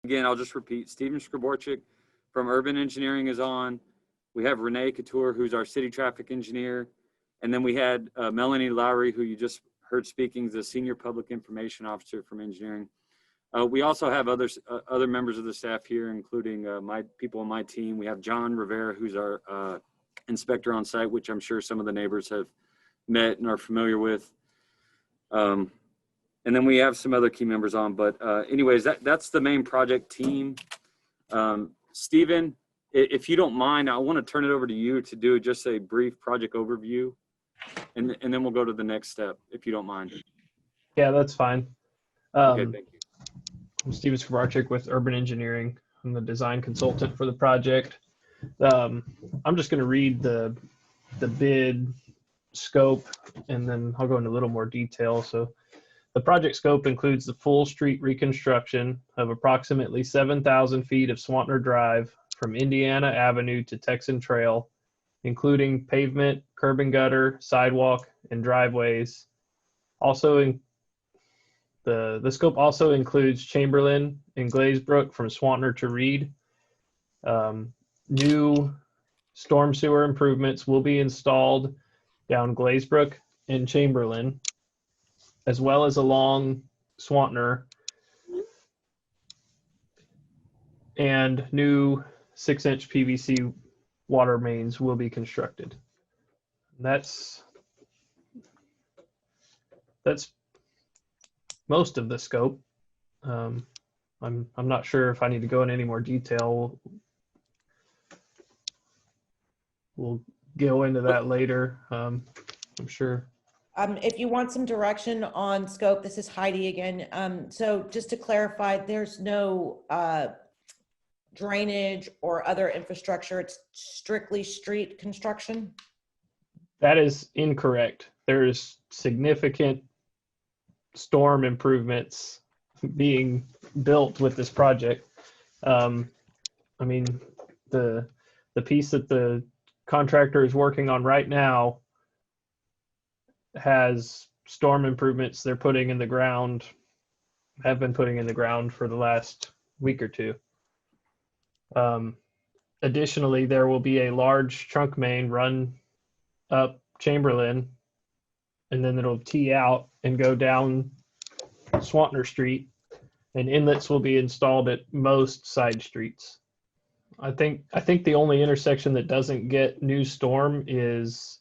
again, I'll just repeat, Steven Skraborchik from Urban Engineering is on. We have Renee Couture, who's our city traffic engineer. And then we had Melanie Lowry, who you just heard speaking, the Senior Public Information Officer from Engineering. We also have other members of the staff here, including my people on my team. We have John Rivera, who's our inspector on site, which I'm sure some of the neighbors have met and are familiar with. And then we have some other key members on, but anyways, that's the main project team. Stephen, if you don't mind, I want to turn it over to you to do just a brief project overview, and then we'll go to the next step, if you don't mind. Yeah, that's fine. Okay, thank you. I'm Steven Skraborchik with Urban Engineering. I'm the design consultant for the project. I'm just going to read the bid scope, and then I'll go into a little more detail. So the project scope includes the full street reconstruction of approximately 7,000 feet of Swantner Drive from Indiana Avenue to Texan Trail, including pavement, curb and gutter, sidewalk, and driveways. Also, the scope also includes Chamberlain and Glazebrook from Swantner to Reed. New storm sewer improvements will be installed down Glazebrook and Chamberlain, as well as along Swantner, and new 6-inch PVC water mains will be constructed. That's most of the scope. I'm not sure if I need to go into any more detail. We'll go into that later. I'm sure. If you want some direction on scope, this is Heidi again. So just to clarify, there's no drainage or other infrastructure. It's strictly street construction? That is incorrect. There's significant storm improvements being built with this project. I mean, the piece that the contractor is working on right now has storm improvements they're putting in the ground, have been putting in the ground for the last week or two. Additionally, there will be a large trunk main run up Chamberlain, and then it'll tee out and go down Swantner Street, and inlets will be installed at most side streets. I think the only intersection that doesn't get new storm is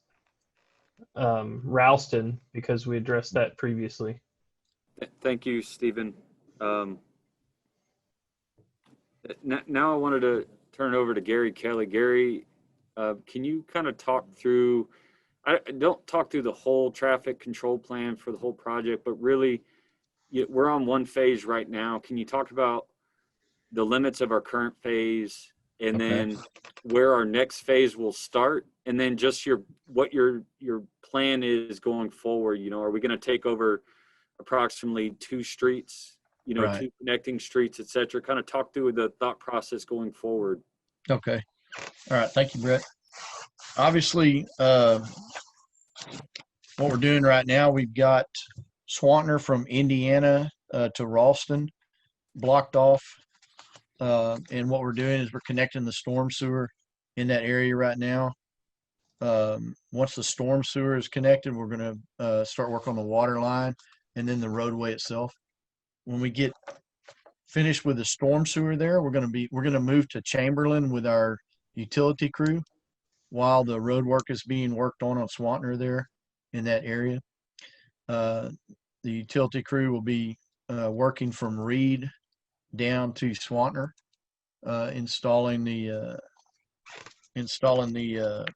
Ralston, because we addressed that previously. Thank you, Stephen. Now I wanted to turn it over to Gary Kelly. Gary, can you kind of talk through, don't talk through the whole traffic control plan for the whole project, but really we're on one phase right now. Can you talk about the limits of our current phase, and then where our next phase will start, and then just what your plan is going forward? You know, are we going to take over approximately 2 streets, you know, right, 2 connecting streets, et cetera? Kind of talk through the thought process going forward. Okay. All right. Thank you, Brett. Obviously, what we're doing right now, we've got Swantner from Indiana to Ralston blocked off. And what we're doing is we're connecting the storm sewer in that area right now. Once the storm sewer is connected, we're going to start work on the water line and then the roadway itself. When we get finished with the storm sewer there, we're going to move to Chamberlain with our utility crew while the road work is being worked on Swantner there in that area. The utility crew will be working from Reed down to Swantner, installing the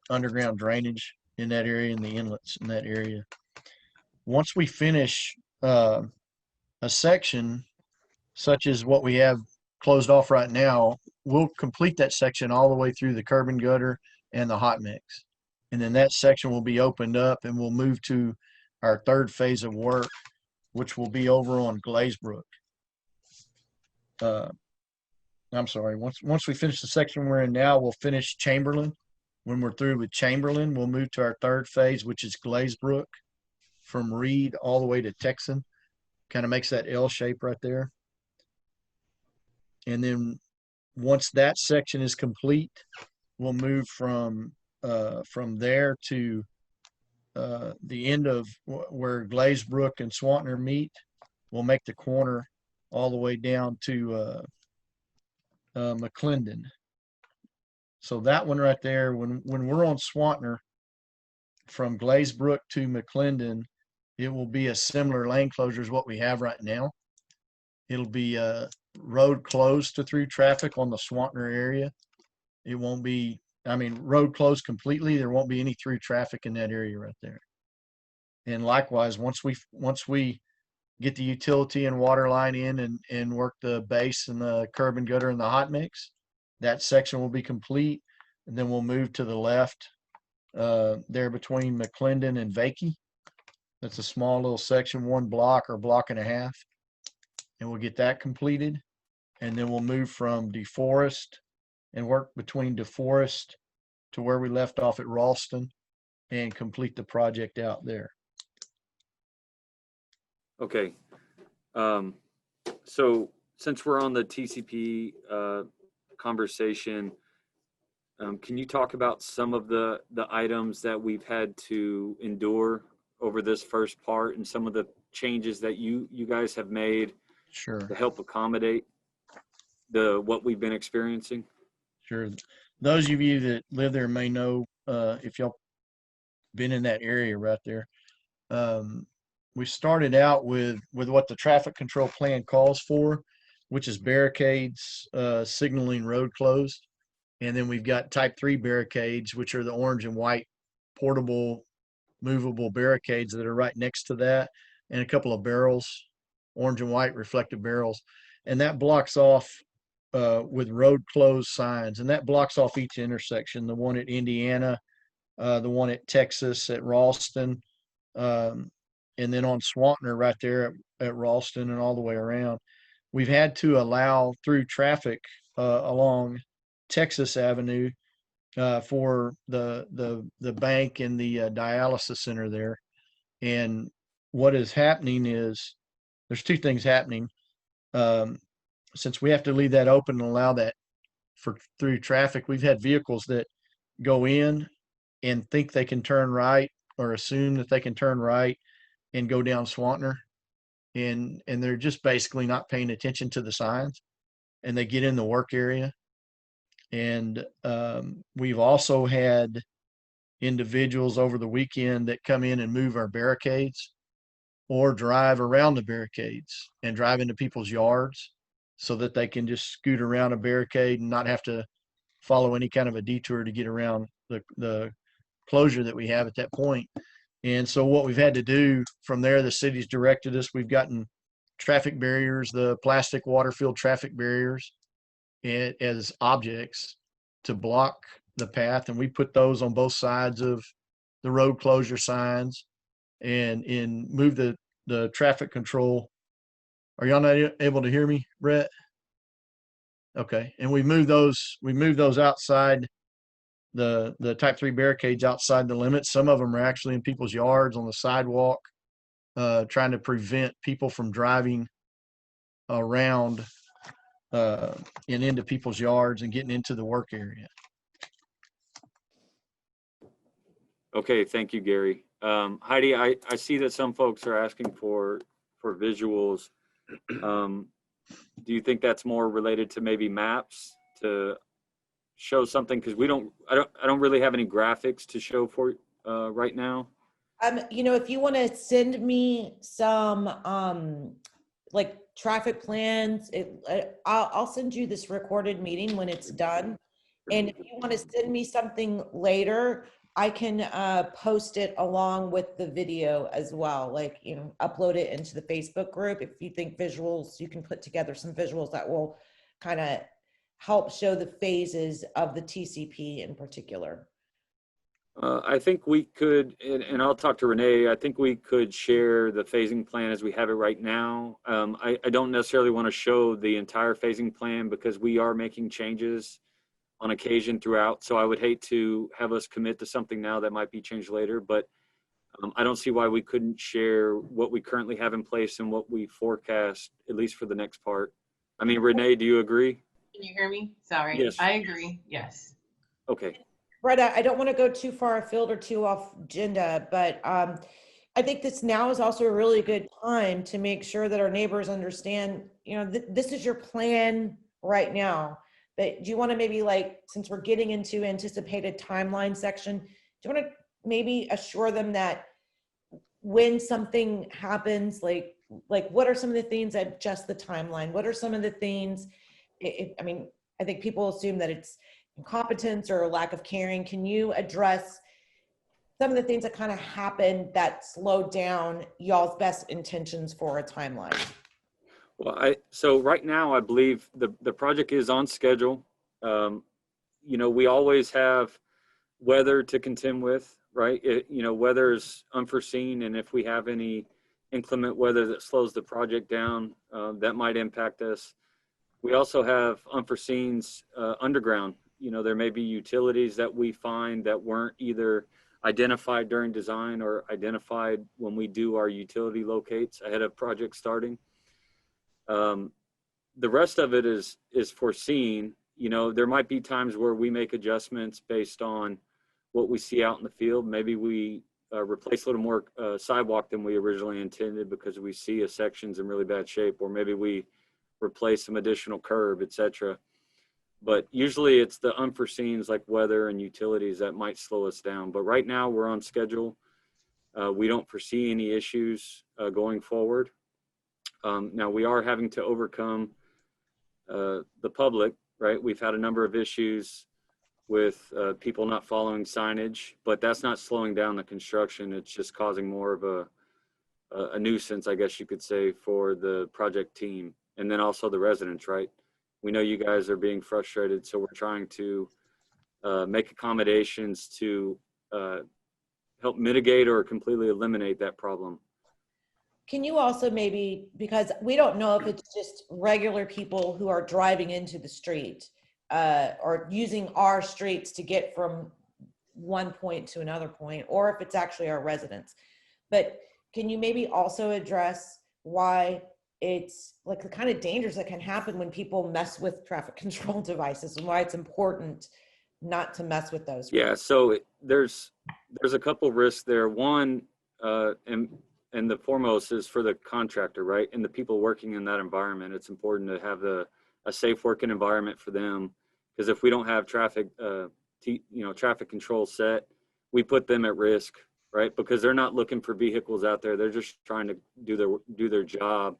underground drainage in that area and the inlets in that area. Once we finish a section such as what we have closed off right now, we'll complete that section all the way through the curb and gutter and the hot mix. And then that section will be opened up, and we'll move to our 3rd phase of work, which will be over on Glazebrook. I'm sorry, once we finish the section we're in now, we'll finish Chamberlain. When we're through with Chamberlain, we'll move to our 3rd phase, which is Glazebrook from Reed all the way to Texan. Kind of makes that L shape right there. And then once that section is complete, we'll move from there to the end of where Glazebrook and Swantner meet. We'll make the corner all the way down to McClendon. So that one right there, when we're on Swantner, from Glazebrook to McClendon, it will be a similar lane closure as what we have right now. It'll be a road closed to through traffic on the Swantner area. It won't be, I mean, road closed completely. There won't be any through traffic in that area right there. And likewise, once we get the utility and water line in and work the base and the curb and gutter and the hot mix, that section will be complete. And then we'll move to the left there between McClendon and Vakey. That's a small little section, 1 block or block and a half. And we'll get that completed. And then we'll move from DeForest and work between DeForest to where we left off at Ralston and complete the project out there. Okay. So since we're on the TCP conversation, can you talk about some of the items that we've had to endure over this first part and some of the changes that you guys have made Sure. to help accommodate what we've been experiencing? Sure. Those of you that live there may know, if y'all been in that area right there. We started out with what the traffic control plan calls for, which is barricades, signaling road closed. And then we've got type 3 barricades, which are the orange and white portable movable barricades that are right next to that, and a couple of barrels, orange and white reflective barrels. And that blocks off with road closed signs, and that blocks off each intersection, the one at Indiana, the one at Texas at Ralston, and then on Swantner right there at Ralston and all the way around. We've had to allow through traffic along Texas Avenue for the bank and the dialysis center there. And what is happening is there's 2 things happening. Since we have to leave that open and allow that for through traffic, we've had vehicles that go in and think they can turn right or assume that they can turn right and go down Swantner, and they're just basically not paying attention to the signs, and they get in the work area. And we've also had individuals over the weekend that come in and move our barricades or drive around the barricades and drive into people's yards so that they can just scoot around a barricade and not have to follow any kind of a detour to get around the closure that we have at that point. And so what we've had to do from there, the city's directed us, we've gotten traffic barriers, the plastic water-filled traffic barriers as objects to block the path. And we put those on both sides of the road closure signs and move the traffic control. Are y'all not able to hear me, Brett? Okay. And we move those outside the type 3 barricades outside the limits. Some of them are actually in people's yards on the sidewalk, trying to prevent people from driving around and into people's yards and getting into the work area. Okay, thank you, Gary. Heidi, I see that some folks are asking for visuals. Do you think that's more related to maybe maps to show something? Because I don't really have any graphics to show for right now. If you want to send me some like traffic plans, I'll send you this recorded meeting when it's done. And if you want to send me something later, I can post it along with the video as well. Like, upload it into the Facebook group. If you think visuals, you can put together some visuals that will kind of help show the phases of the TCP in particular. I think we could, and I'll talk to Renee, I think we could share the phasing plan as we have it right now. I don't necessarily want to show the entire phasing plan because we are making changes on occasion throughout. So I would hate to have us commit to something now that might be changed later, but I don't see why we couldn't share what we currently have in place and what we forecast, at least for the next part. I mean, Renee, do you agree? Can you hear me? Sorry. Yes. I agree. Yes. Okay. Brett, I don't want to go too far afield or too off agenda, but I think this now is also a really good time to make sure that our neighbors understand, this is your plan right now. But do you want to maybe, like, since we're getting into anticipated timeline section, do you want to maybe assure them that when something happens, like what are some of the things that adjust the timeline? What are some of the things, I mean, I think people assume that it's incompetence or lack of caring. Can you address some of the things that kind of happened that slowed down y'all's best intentions for a timeline? Well, so right now, I believe the project is on schedule. We always have weather to contend with, right? Weather is unforeseen, and if we have any inclement weather that slows the project down, that might impact us. We also have unforeseens underground. There may be utilities that we find that weren't either identified during design or identified when we do our utility locates ahead of project starting. The rest of it is foreseen. There might be times where we make adjustments based on what we see out in the field. Maybe we replace a little more sidewalk than we originally intended because we see a section's in really bad shape, or maybe we replace some additional curb, etc. But usually it's the unforeseens like weather and utilities that might slow us down. But right now we're on schedule. We don't foresee any issues going forward. Now we are having to overcome the public, right? We've had a number of issues with people not following signage, but that's not slowing down the construction. It's just causing more of a nuisance, I guess you could say, for the project team. And then also the residents, right? We know you guys are being frustrated, so we're trying to make accommodations to help mitigate or completely eliminate that problem. Can you also maybe, because we don't know if it's just regular people who are driving into the street or using our streets to get from one point to another point, or if it's actually our residents. But can you maybe also address why it's like the kind of dangers that can happen when people mess with traffic control devices, and why it's important not to mess with those? Yeah, so there's a couple risks there. One, and the foremost is for the contractor, right? And the people working in that environment. It's important to have a safe working environment for them, because if we don't have traffic control set, we put them at risk, right? Because they're not looking for vehicles out there. They're just trying to do their job.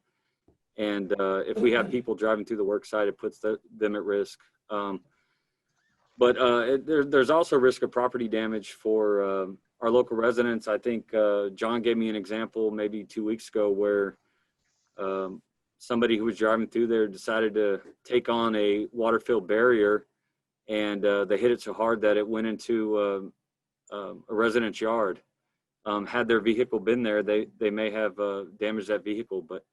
And if we have people driving through the work site, it puts them at risk. But there's also risk of property damage for our local residents. I think John gave me an example maybe 2 weeks ago where somebody who was driving through there decided to take on a water-filled barrier, and they hit it so hard that it went into a resident's yard. Had their vehicle been there, they may have damaged that vehicle. But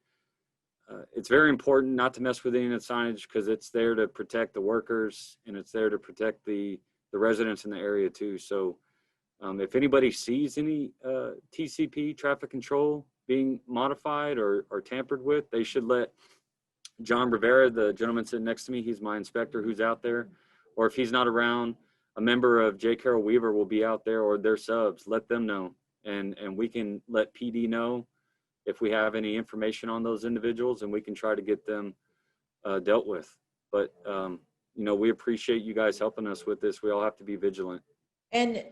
it's very important not to mess with any of the signage, because it's there to protect the workers and it's there to protect the residents in the area too. So if anybody sees any TCP, traffic control, being modified or tampered with, they should let John Rivera, the gentleman sitting next to me, he's my inspector who's out there, or if he's not around, a member of J. Carroll Weaver will be out there, or their subs. Let them know, and we can let PD know if we have any information on those individuals, and we can try to get them dealt with. But, we appreciate you guys helping us with this. We all have to be vigilant. And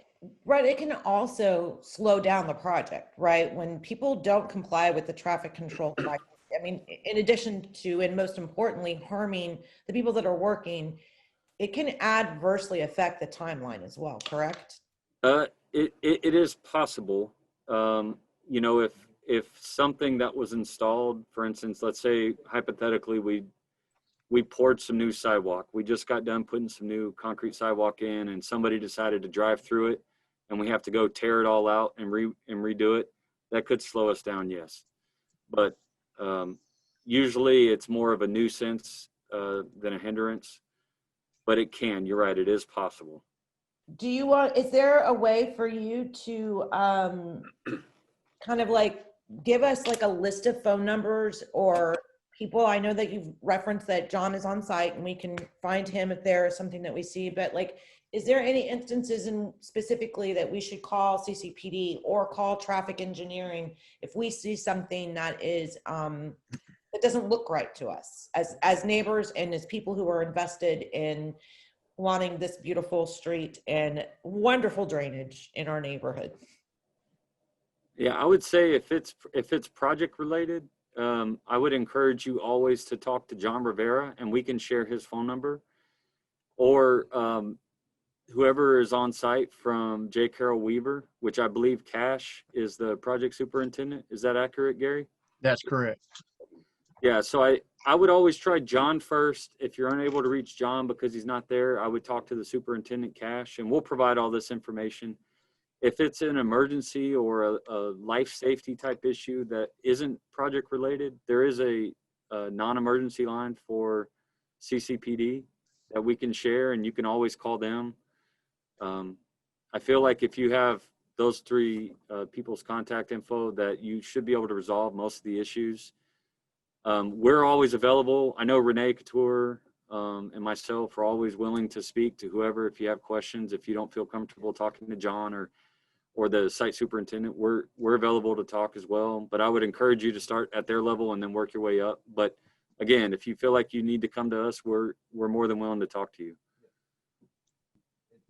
right, it can also slow down the project, right? When people don't comply with the traffic control devices, I mean, in addition to, and most importantly, harming the people that are working, it can adversely affect the timeline as well, correct? It is possible. If something that was installed, for instance, let's say hypothetically we poured some new sidewalk. We just got done putting some new concrete sidewalk in, and somebody decided to drive through it, and we have to go tear it all out and redo it. That could slow us down, yes. But usually it's more of a nuisance than a hindrance. But it can. You're right. It is possible. Is there a way for you to kind of like give us like a list of phone numbers or people, I know that you've referenced that John is on site and we can find him if there is something that we see, but like, is there any instances in specifically that we should call CCPD or call traffic engineering if we see something that is, that doesn't look right to us as neighbors and as people who are invested in wanting this beautiful street and wonderful drainage in our neighborhood? Yeah, I would say if it's project related, I would encourage you always to talk to John Rivera, and we can share his phone number, or whoever is on site from J. Carroll Weaver, which I believe Cash is the project superintendent. Is that accurate, Gary? That's correct. Yeah, so I would always try John first. If you're unable to reach John because he's not there, I would talk to the superintendent, Cash, and we'll provide all this information. If it's an emergency or a life safety type issue that isn't project related, there is a non-emergency line for CCPD that we can share, and you can always call them. I feel like if you have those three people's contact info, that you should be able to resolve most of the issues. We're always available. I know Renee Couture and myself are always willing to speak to whoever if you have questions. If you don't feel comfortable talking to John or the site superintendent, we're available to talk as well. But I would encourage you to start at their level and then work your way up. But again, if you feel like you need to come to us, we're more than willing to talk to you.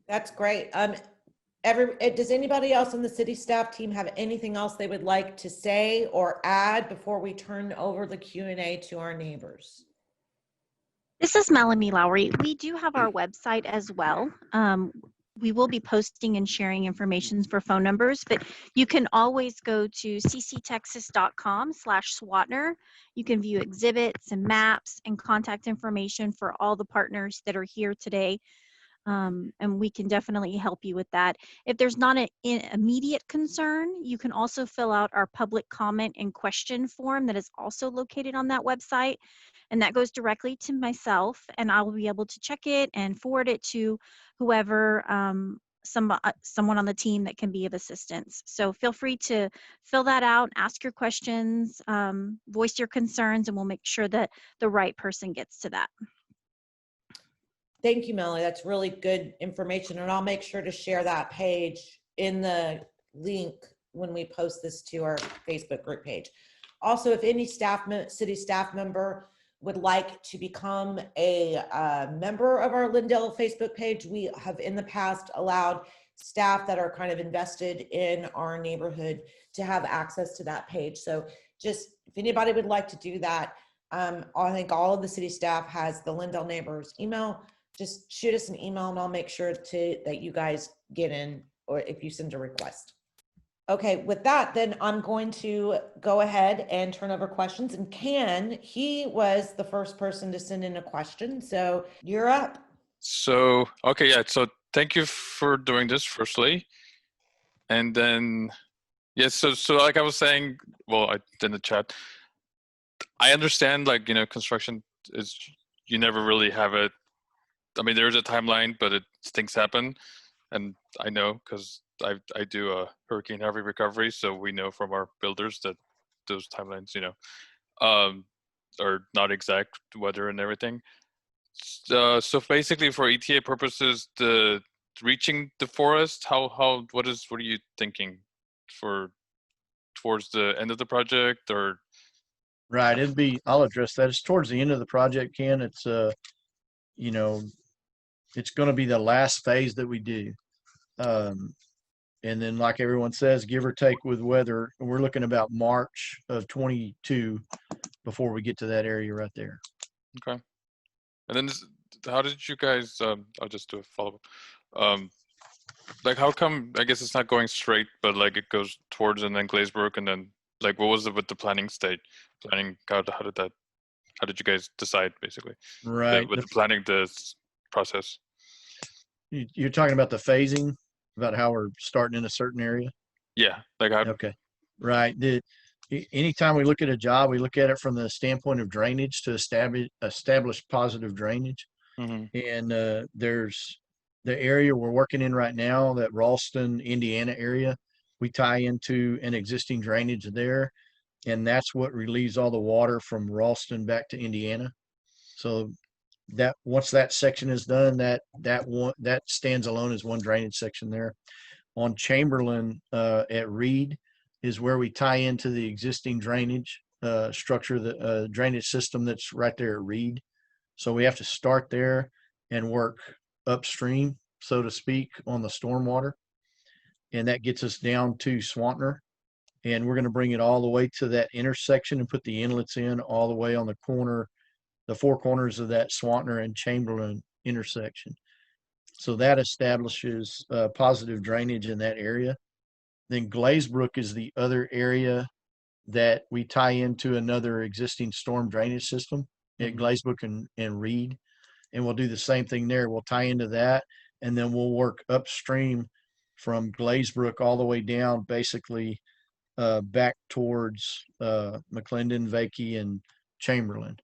That's great. Does anybody else on the city staff team have anything else they would like to say or add before we turn over the Q&A to our neighbors? This is Melanie Lowry. We do have our website as well. We will be posting and sharing information for phone numbers, but you can always go to cctexas.com/Swantner. You can view exhibits and maps and contact information for all the partners that are here today. And we can definitely help you with that. If there's not an immediate concern, you can also fill out our public comment and question form that is also located on that website. And that goes directly to myself, and I will be able to check it and forward it to whoever, someone on the team that can be of assistance. So feel free to fill that out, ask your questions, voice your concerns, and we'll make sure that the right person gets to that. Thank you, Melanie. That's really good information. And I'll make sure to share that page in the link when we post this to our Facebook group page. Also, if any city staff member would like to become a member of our Lindale Facebook page, we have in the past allowed staff that are kind of invested in our neighborhood to have access to that page. So just if anybody would like to do that, I think all of the city staff has the Lindale neighbors email. Just shoot us an email and I'll make sure that you guys get in, or if you send a request. Okay, with that, then I'm going to go ahead and turn over questions. And Ken, he was the first person to send in a question. So you're up. So, okay, yeah. So thank you for doing this firstly. And then, yes, so like I was saying, well, in the chat, I understand, like, construction is, you never really have it. I mean, there's a timeline, but things happen. And I know because I do a hurricane heavy recovery, so we know from our builders that those timelines, are not exact, weather and everything. So basically, for ETA purposes, the reaching the forest, what are you thinking towards the end of the project, or? Right. I'll address that. It's towards the end of the project, Ken. It's it's going to be the last phase that we do. And then, like everyone says, give or take with weather, we're looking about March of 22 before we get to that area right there. Okay. And then how did you guys, I'll just do a follow-up. Like, how come, I guess it's not going straight, but like it goes towards and then Glazebrook, and then like, what was it with the planning, how did you guys decide basically? Right. With the planning, this process? You're talking about the phasing, about how we're starting in a certain area? Yeah. Like okay. Right. Anytime we look at a job, we look at it from the standpoint of drainage to establish positive drainage. Mm-hmm. And there's the area we're working in right now, that Ralston, Indiana area. We tie into an existing drainage there. and that's what relieves all the water from Ralston back to Indiana. So that once that section is done, that stands alone as one drainage section there. On Chamberlain at Reed is where we tie into the existing drainage structure, the drainage system that's right there at Reed. So we have to start there and work upstream, so to speak, on the stormwater. And that gets us down to Swantner. And we're going to bring it all the way to that intersection and put the inlets in all the way on the corner, the four corners of that Swantner and Chamberlain intersection. So that establishes positive drainage in that area. Then Glazebrook is the other area that we tie into another existing storm drainage system at Glazebrook and Reed. And we'll do the same thing there. We'll tie into that, and then we'll work upstream from Glazebrook all the way down, basically back towards McClendon, Vakey, and Chamberlain.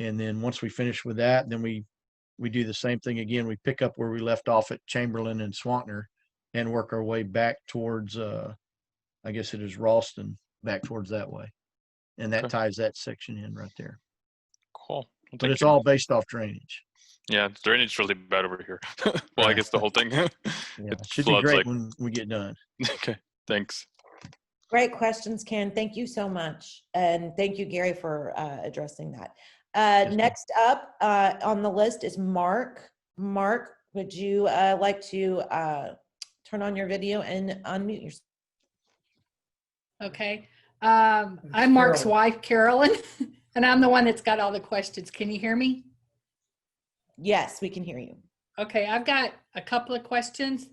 And then once we finish with that, then we do the same thing again. We pick up where we left off at Chamberlain and Swantner and work our way back towards, I guess it is Ralston, back towards that way. And that Okay. ties that section in right there. Cool. Well, But thank it's you. all based off drainage. Yeah, drainage is really bad over here. Well, I guess the whole thing. Yeah, It it should be floods great like. when we get done. Okay, thanks. Great questions, Ken. Thank you so much. And thank you, Gary, for addressing that. ma'am. Next up on the list is Mark. Mark, would you like to turn on your video and unmute yourself? Okay. I'm Mark's wife, Carolyn, and I'm the one that's got all the questions. Can you hear me? Yes, we can hear you. Okay, I've got a couple of questions.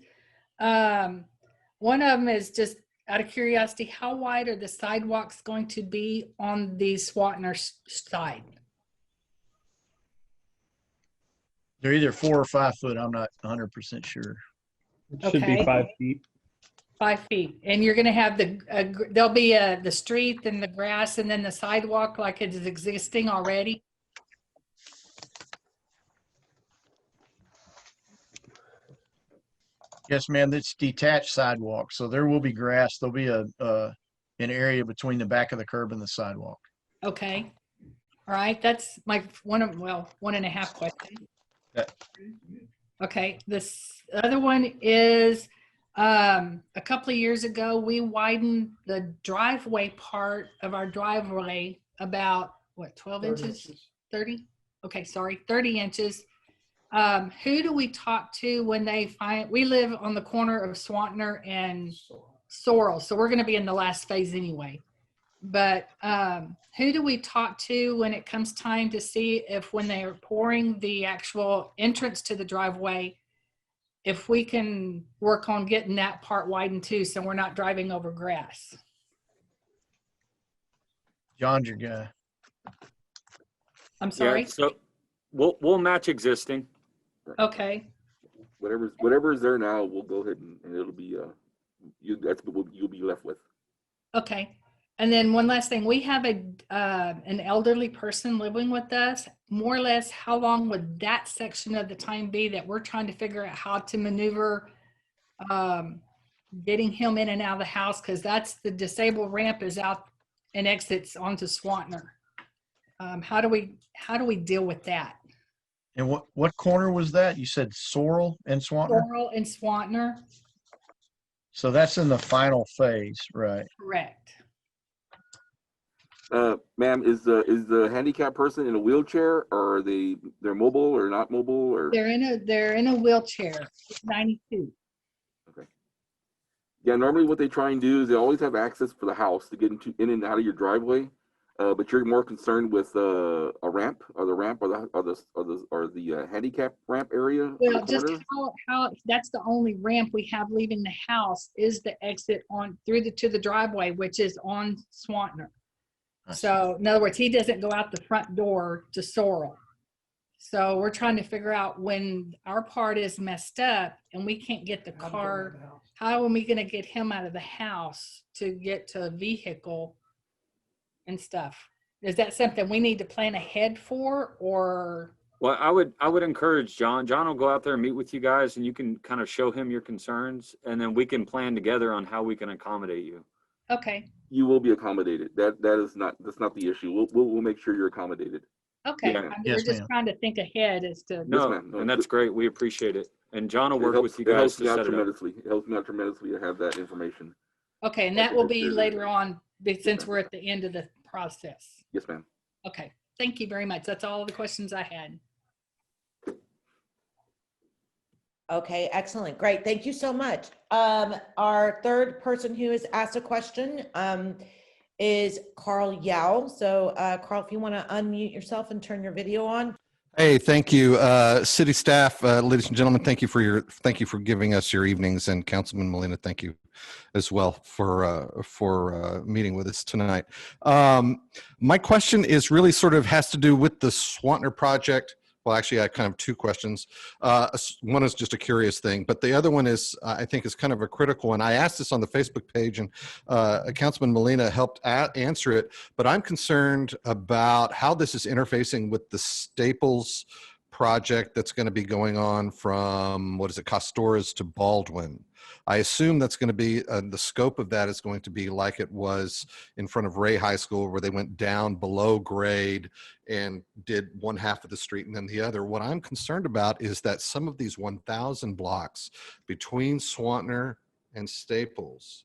One of them is just out of curiosity, how wide are the sidewalks going to be on the Swantner side? They're either 4 or 5 foot. I'm not 100% sure. It should be Okay. 5 feet. 5 feet. And you're going to have there'll be the street and the grass and then the sidewalk like it is existing already? Yes, ma'am. It's detached sidewalk. So there will be grass. There'll be an area between the back of the curb and the sidewalk. Okay. All right. That's my one and a half question. Yeah. Okay. This other one is a couple of years ago, we widened the driveway part of our driveway about 12 inches? 30? Okay. Sorry. 30 inches. Who do we talk to when we live on the corner of Swantner and Sorrel, so we're going to be in the last phase anyway. But who do we talk to when it comes time to see if when they are pouring the actual entrance to the driveway, if we can work on getting that part widened too, so we're not driving over grass? John's your guy. I'm sorry. Yeah, so we'll match existing. Okay. Whatever's there now, we'll go ahead and it'll be that's what you'll be left with. Okay. And then one last thing, we have an elderly person living with us. More or less, how long would that section of the time be that we're trying to figure out how to maneuver getting him in and out of the house? Because that's the disabled ramp is out and exits onto Swantner. How do we deal with that? And what corner was that? You said Sorrel and Swantner? Sorrel and Swantner, So that's in the final phase, right? correct. Ma'am, is the handicapped person in a wheelchair, or are they're mobile or not mobile, or? They're in a wheelchair. 92. Yeah, normally what they try and do is they always have access for the house to get in and out of your driveway, but you're more concerned with a ramp or the ramp or the handicap ramp area. on Well, the just corner? how that's the only ramp we have leaving the house is the exit on to the driveway, which is on Swantner. So in other words, he doesn't go out the front door to Sorrel. So we're trying to figure out when our part is messed up and we can't get the car, how are we going to get him out of the house to get to a vehicle and stuff? Is that something we need to plan ahead for, or? Well, I would encourage John. John will go out there and meet with you guys, and you can kind of show him your concerns, and then we can plan together on how we can accommodate you. Okay, You will be accommodated. That's not the issue. We'll make sure you're accommodated. okay. Yeah. I mean, Yes, we're just ma'am. trying to think ahead as to, No, ma'am. No, and that's great. We appreciate it. And John will It work helps, with you it guys helps to me out set it up. tremendously. It helps me out tremendously to have that information. okay, and I that can will just be share that. later on, since we're at the end of the process. Yes, ma'am. Okay, thank you very much. That's all the questions I had. Okay, excellent. Great. Thank you so much. Our third person who has asked a question is Carl Yao. So Carl, if you want to unmute yourself and turn your video on. Hey, thank you, city staff, ladies and gentlemen. Thank you for giving us your evenings, and Councilman Molina, thank you as well for meeting with us tonight. My question is really sort of has to do with the Swantner project. Well, actually, I kind of have two questions. One is just a curious thing, but the other one is, I think, is kind of a critical one. I asked this on the Facebook page, and Councilman Molina helped answer it, but I'm concerned about how this is interfacing with the Staples project that's going to be going on from, what is it, Costorras to Baldwin. I assume that's going to be, the scope of that is going to be like it was in front of Ray High School, where they went down below grade and did one half of the street and then the other. What I'm concerned about is that some of these 1,000 blocks between Swantner and Staples,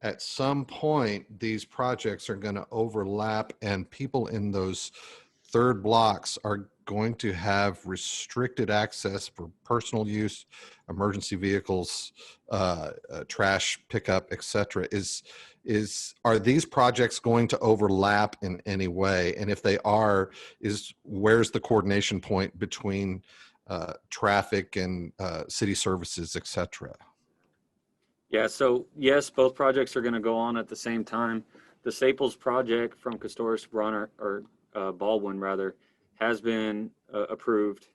at some point, these projects are going to overlap, and people in those third blocks are going to have restricted access for personal use, emergency vehicles, trash pickup, etc. Are these projects going to overlap in any way? And if they are, where's the coordination point between traffic and city services, etc.? Yeah, so yes, both projects are going to go on at the same time. The Staples project from Costorras to Bronner, or Baldwin rather, has been approved.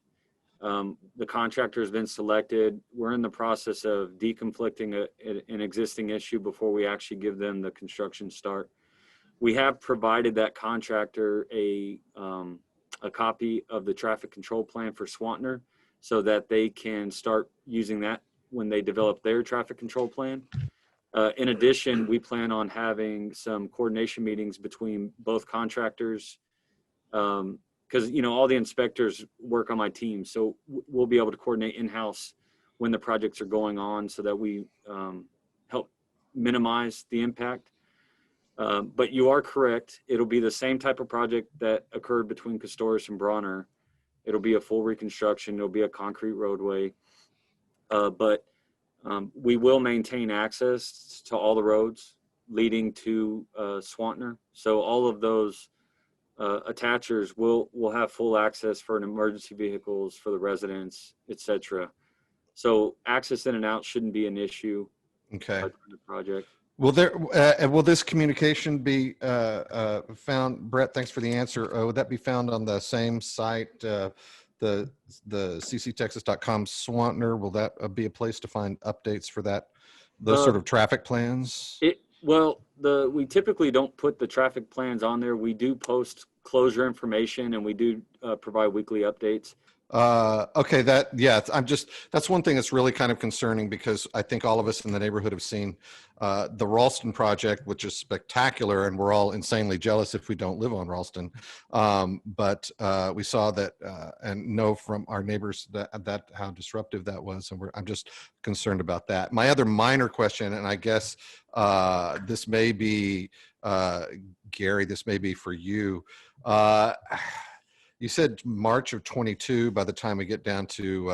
The contractor has been selected. We're in the process of deconflicting an existing issue before we actually give them the construction start. We have provided that contractor a copy of the traffic control plan for Swantner so that they can start using that when they develop their traffic control plan. In addition, we plan on having some coordination meetings between both contractors, because all the inspectors work on my team, so we'll be able to coordinate in-house when the projects are going on so that we help minimize the impact. But you are correct. It'll be the same type of project that occurred between Costorras and Bronner. It'll be a full reconstruction. It'll be a concrete roadway. But we will maintain access to all the roads leading to Swantner. So all of those attachers will have full access for an emergency vehicles, for the residents, etc. So access in and out shouldn't be an issue. Okay. The project. Will this communication be found? Brett, thanks for the answer. Would that be found on the same site, the cctexas.com Swantner? Will that be a place to find updates for those sort of traffic plans? We typically don't put the traffic plans on there. We do post closure information, and we do provide weekly updates. Okay, that's one thing that's really kind of concerning, because I think all of us in the neighborhood have seen the Ralston project, which is spectacular, and we're all insanely jealous if we don't live on Ralston. But we saw that and know from our neighbors that how disruptive that was, and I'm just concerned about that. My other minor question, and I guess this may be Gary, this may be for you. You said March of 22, by the time we get down to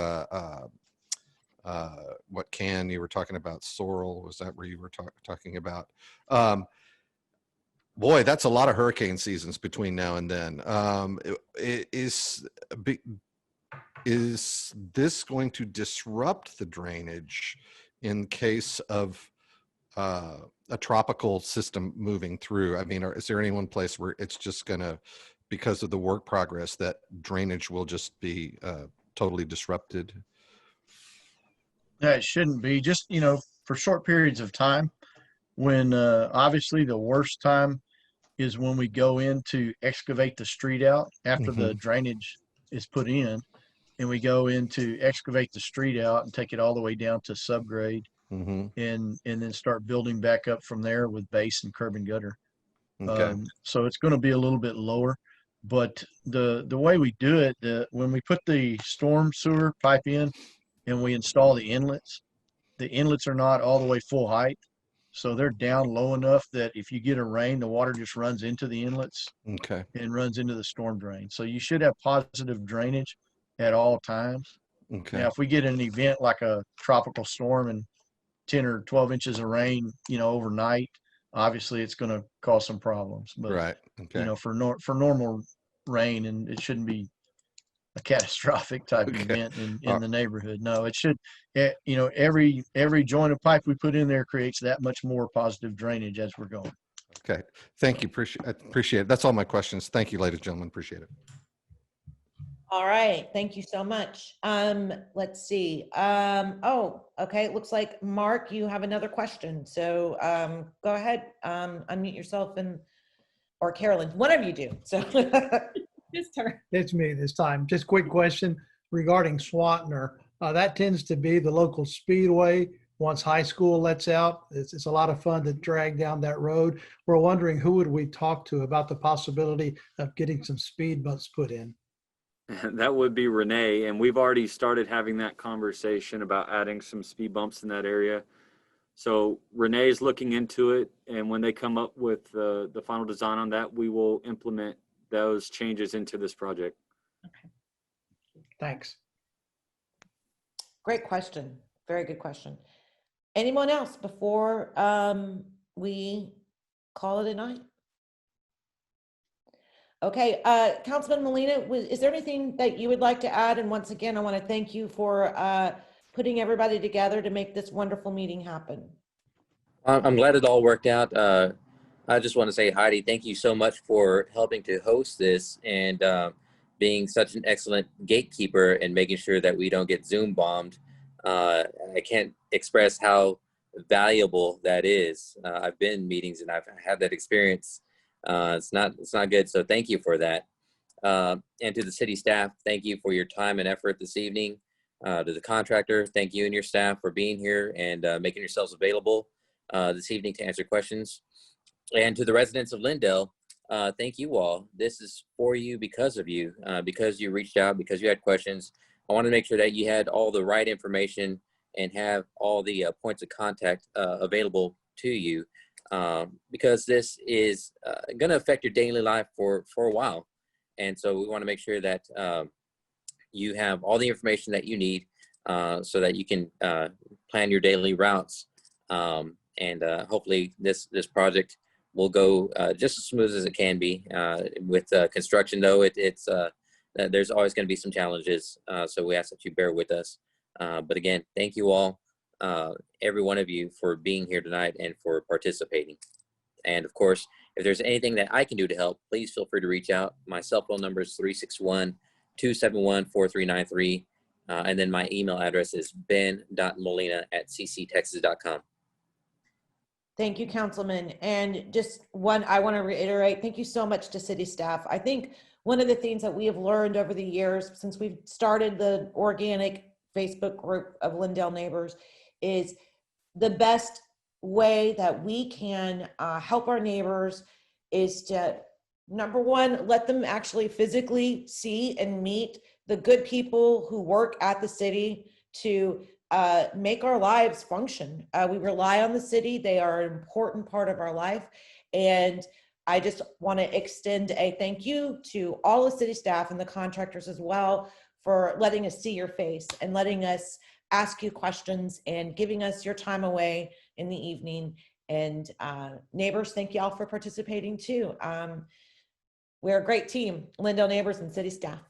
what can you were talking about, Sorrel, was that where you were talking about? Boy, that's a lot of hurricane seasons between now and then. Is this going to disrupt the drainage in case of a tropical system moving through? I mean, is there any one place where it's just going to, because of the work progress, that drainage will just be totally disrupted? No, it shouldn't be. Just, for short periods of time, when obviously the worst time is when we go in to excavate the street out after the drainage is put in, and we go in to excavate the street out and take it all the way down to subgrade Mm-hmm. and then start building back up from there with base and curb and gutter. Okay. So it's going to be a little bit lower, but the way we do it, when we put the storm sewer pipe in and we install the inlets are not all the way full height. So they're down low enough that if you get a rain, the water just runs into the inlets Okay. and runs into the storm drain. So you should have positive drainage at all times. Okay. Now, if we get an event like a tropical storm and 10 or 12 inches of rain, overnight, obviously it's going to cause some problems. But, Right. Okay. for normal rain, and it shouldn't be a catastrophic type of Okay. event in the neighborhood. No, it should, every joint of pipe we put in there creates that much more positive drainage as we're going. Okay. Thank you. Appreciate it. That's all my questions. Thank you, ladies and gentlemen. Appreciate it. All right, thank you so much. Let's see. Oh, okay, it looks like Mark, you have another question. So go ahead, unmute yourself or Carolyn, one of you do. So It's me this time. Just quick question regarding Swantner. That tends to be the local speedway. Once high school lets out, it's a lot of fun to drag down that road. We're wondering who would we talk to about the possibility of getting some speed bumps put in? That would be Renee, and we've already started having that conversation about adding some speed bumps in that area. So Renee's looking into it, and when they come up with the final design on that, we will implement those changes into this project. Thanks. great question, very good question. Anyone else before we call it a night? Okay, Councilman Molina, is there anything that you would like to add? And once again, I want to thank you for putting everybody together to make this wonderful meeting happen. I'm glad it all worked out. I just want to say, Heidi, thank you so much for helping to host this and being such an excellent gatekeeper and making sure that we don't get Zoom bombed. I can't express how valuable that is. I've been in meetings and I've had that experience. It's not good. So thank you for that. And to the city staff, thank you for your time and effort this evening. To the contractor, thank you and your staff for being here and making yourselves available this evening to answer questions. And to the residents of Lindale, thank you all. This is for you because of you, because you reached out, because you had questions. I want to make sure that you had all the right information and have all the points of contact available to you, because this is going to affect your daily life for a while. And so we want to make sure that you have all the information that you need so that you can plan your daily routes. And hopefully this project will go just as smooth as it can be. With construction, though, there's always going to be some challenges. So we ask that you bear with us. But again, thank you all, every one of you, for being here tonight and for participating. And of course, if there's anything that I can do to help, please feel free to reach out. My cell phone number is 361-271-4393. And then my email address is ben.molina@cctexas.com. Thank you, Councilman. And just I want to reiterate, thank you so much to city staff. I think one of the things that we have learned over the years since we've started the organic Facebook group of Lindale neighbors is the best way that we can help our neighbors is to, number one, let them actually physically see and meet the good people who work at the city to make our lives function. We rely on the city. They are an important part of our life. And I just want to extend a thank you to all the city staff and the contractors as well for letting us see your face and letting us ask you questions and giving us your time away in the evening. And neighbors, thank you all for participating too. We're a great team, Lindale neighbors and city staff.